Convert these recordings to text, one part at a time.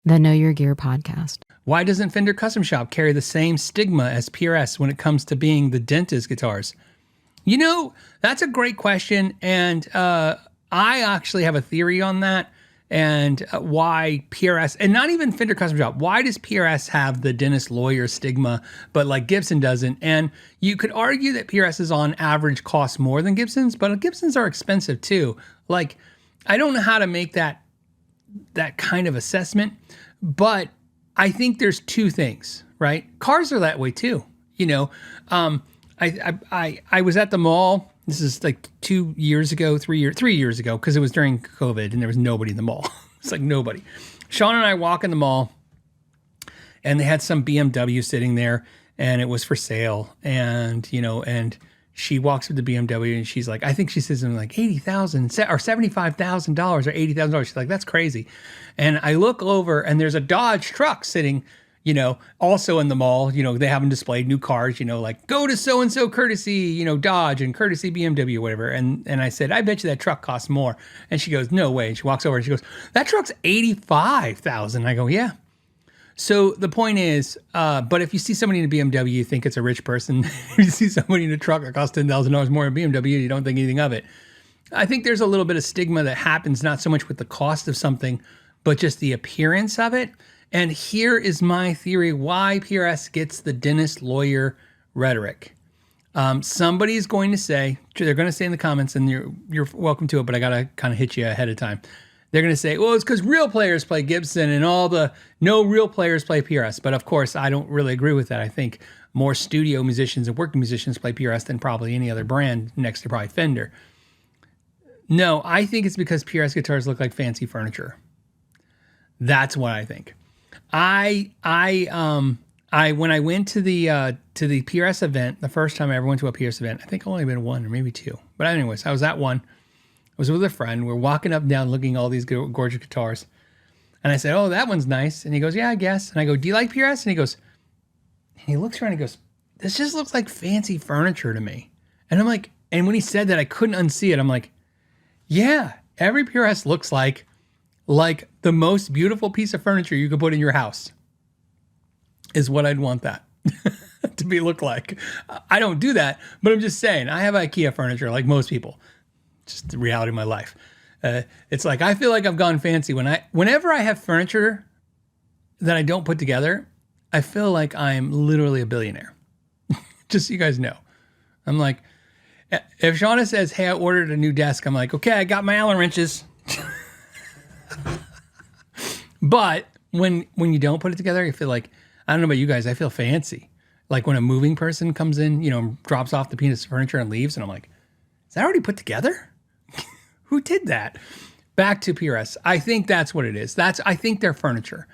The Know Your Gear podcast. Why doesn't Fender Custom Shop carry the same stigma as PRS when it comes to being the dentist guitars? You know, that's a great question, and I actually have a theory on that, and why PRS, and not even Fender Custom Shop, why does PRS have the dentist lawyer stigma, but like Gibson doesn't? And you could argue that PRS's on average costs more than Gibson's, but Gibson's are expensive too. Like, I don't know how to make that kind of assessment, but I think there's two things, right? Cars are that way too. You know, I was at the mall. This is like 3 years ago, because it was during COVID and there was nobody in the mall. It's like nobody. Sean and I walk in the mall, and they had some BMW sitting there, and it was for sale. And and she walks with the BMW, and she's like, I think she says something like $80,000 or $75,000 or $80,000. She's like, that's crazy. And I look over, and there's a Dodge truck sitting, also in the mall. They haven't displayed new cars, like go to so-and-so courtesy, Dodge and courtesy BMW, whatever. And I said, I bet you that truck costs more. And she goes, no way. And she walks over and she goes, that truck's $85,000. I go, yeah. So the point is, but if you see somebody in a BMW, you think it's a rich person. If you see somebody in a truck that costs $10,000 more than BMW, you don't think anything of it. I think there's a little bit of stigma that happens, not so much with the cost of something, but just the appearance of it. And here is my theory why PRS gets the dentist lawyer rhetoric. Somebody's going to say, they're going to say in the comments, and you're welcome to it, but I got to kind of hit you ahead of time. They're going to say, well, it's because real players play Gibson and no real players play PRS. But of course, I don't really agree with that. I think more studio musicians and working musicians play PRS than probably any other brand, next to probably Fender. No, I think it's because PRS guitars look like fancy furniture. That's what I think. I when I went to the PRS event, the first time I ever went to a PRS event, I think only been one or maybe two. But anyways, I was at one. I was with a friend. We're walking up and down looking at all these gorgeous guitars. And I said, oh, that one's nice. And he goes, yeah, I guess. And I go, do you like PRS? And he looks around and he goes, this just looks like fancy furniture to me. And I'm like, and when he said that, I couldn't unsee it. I'm like, yeah, every PRS looks like the most beautiful piece of furniture you could put in your house is what I'd want that to look like. I don't do that, but I'm just saying, I have IKEA furniture like most people. Just the reality of my life. It's like, I feel like I've gone fancy whenever I have furniture that I don't put together, I feel like I'm literally a billionaire. Just so you guys know. I'm like, if Shauna says, hey, I ordered a new desk, I'm like, okay, I got my Allen wrenches. But when you don't put it together, you feel like, I don't know about you guys, I feel fancy. Like when a moving person comes in, drops off the piece of furniture and leaves, and I'm like, is that already put together? Who did that? Back to PRS. I think that's what it is. I think they're furniture.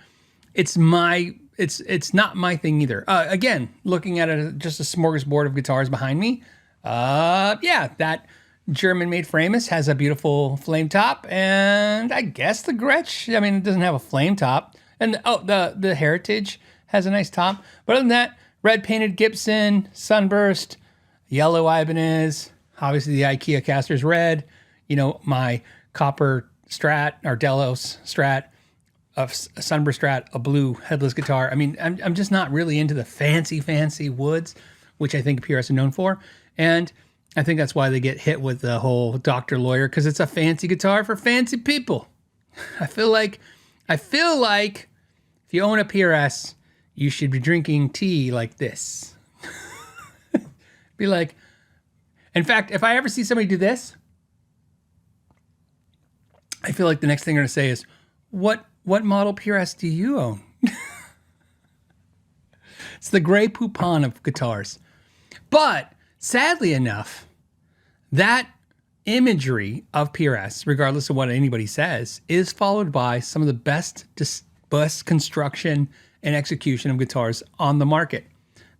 It's not my thing either. Again, looking at just a smorgasbord of guitars behind me. Yeah, that German-made Framus has a beautiful flame top, and I guess the Gretsch, it doesn't have a flame top. And the Heritage has a nice top. But other than that, red painted Gibson, Sunburst, yellow Ibanez, obviously the IKEA caster's red, my copper Strat or Delos Strat, a Sunburst Strat, a blue headless guitar. I'm just not really into the fancy woods, which I think PRS are known for. And I think that's why they get hit with the whole doctor lawyer, because it's a fancy guitar for fancy people. I feel like if you own a PRS, you should be drinking tea like this. Be like, in fact, if I ever see somebody do this, I feel like the next thing they're going to say is, what model PRS do you own? It's the Grey Poupon of guitars. But sadly enough, that imagery of PRS, regardless of what anybody says, is followed by some of the best construction and execution of guitars on the market.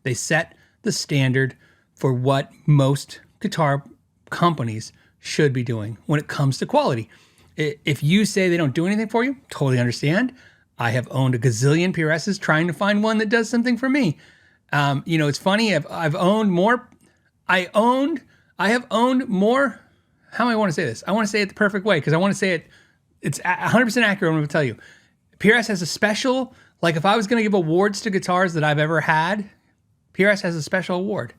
They set the standard for what most guitar companies should be doing when it comes to quality. If you say they don't do anything for you, totally understand. I have owned a gazillion PRSs trying to find one that does something for me. It's funny. I've owned more. I have owned more. How do I want to say this? I want to say it the perfect way, because I want to say it's 100% accurate. I'm going to tell you. PRS has a special, like if I was going to give awards to guitars that I've ever had, PRS has a special award.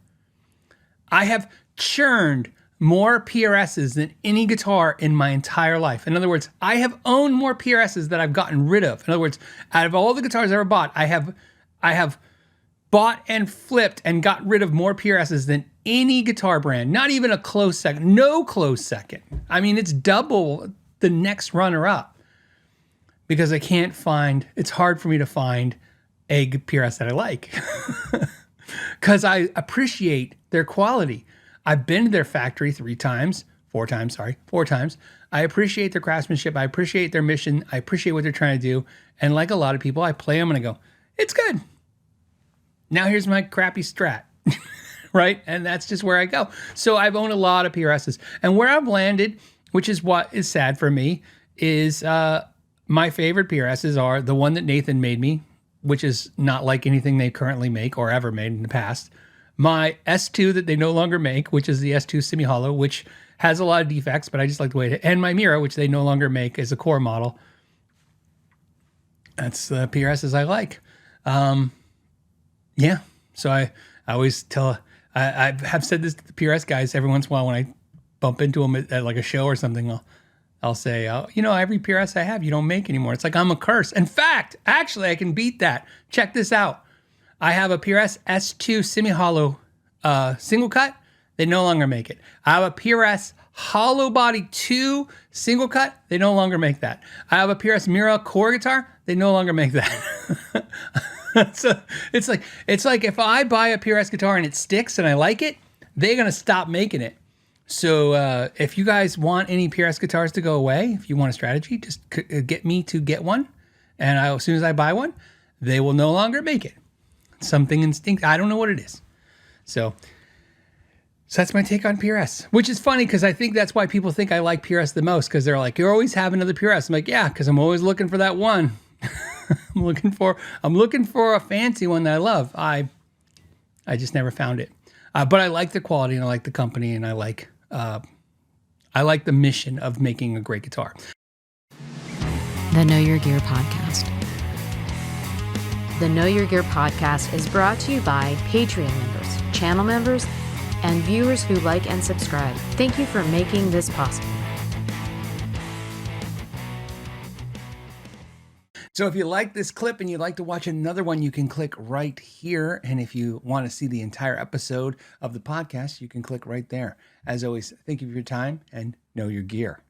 I have churned more PRSs than any guitar in my entire life. In other words, I have owned more PRSs that I've gotten rid of. In other words, out of all the guitars I ever bought, I have bought and flipped and got rid of more PRSs than any guitar brand. Not even a close second. No close second. I mean, it's double the next runner up because it's hard for me to find a PRS that I like because I appreciate their quality. I've been to their factory four times. I appreciate their craftsmanship. I appreciate their mission. I appreciate what they're trying to do. And like a lot of people, I play them and I go, it's good. Now here's my crappy Strat, right? And that's just where I go. So I've owned a lot of PRSs. And where I've landed, which is what is sad for me, is my favorite PRSs are the one that Nathan made me, which is not like anything they currently make or ever made in the past. My S2 that they no longer make, which is the S2 semi-hollow, which has a lot of defects, but I just like the way it is. And my Mira, which they no longer make as a core model. That's the PRSs I like. Yeah. So I always tell, I have said this to the PRS guys every once in a while when I bump into them at like a show or something. I'll say, every PRS I have, you don't make anymore. It's like I'm a curse. In fact, actually, I can beat that. Check this out. I have a PRS S2 semi-hollow single cut. They no longer make it. I have a PRS hollow body 2 single cut. They no longer make that. I have a PRS Mira core guitar. They no longer make that. So it's like if I buy a PRS guitar and it sticks and I like it, they're going to stop making it. So if you guys want any PRS guitars to go away, if you want a strategy, just get me to get one. And as soon as I buy one, they will no longer make it. Something instinct. I don't know what it is. So that's my take on PRS, which is funny because I think that's why people think I like PRS the most, because they're like, you always have another PRS. I'm like, yeah, because I'm always looking for that one. I'm looking for a fancy one that I love. I just never found it. But I like the quality and I like the company and I like the mission of making a great guitar. The Know Your Gear Podcast. The Know Your Gear Podcast is brought to you by Patreon members, channel members, and viewers who like and subscribe. Thank you for making this possible. So if you like this clip and you'd like to watch another one, you can click right here. And if you want to see the entire episode of the podcast, you can click right there. As always, thank you for your time and know your gear.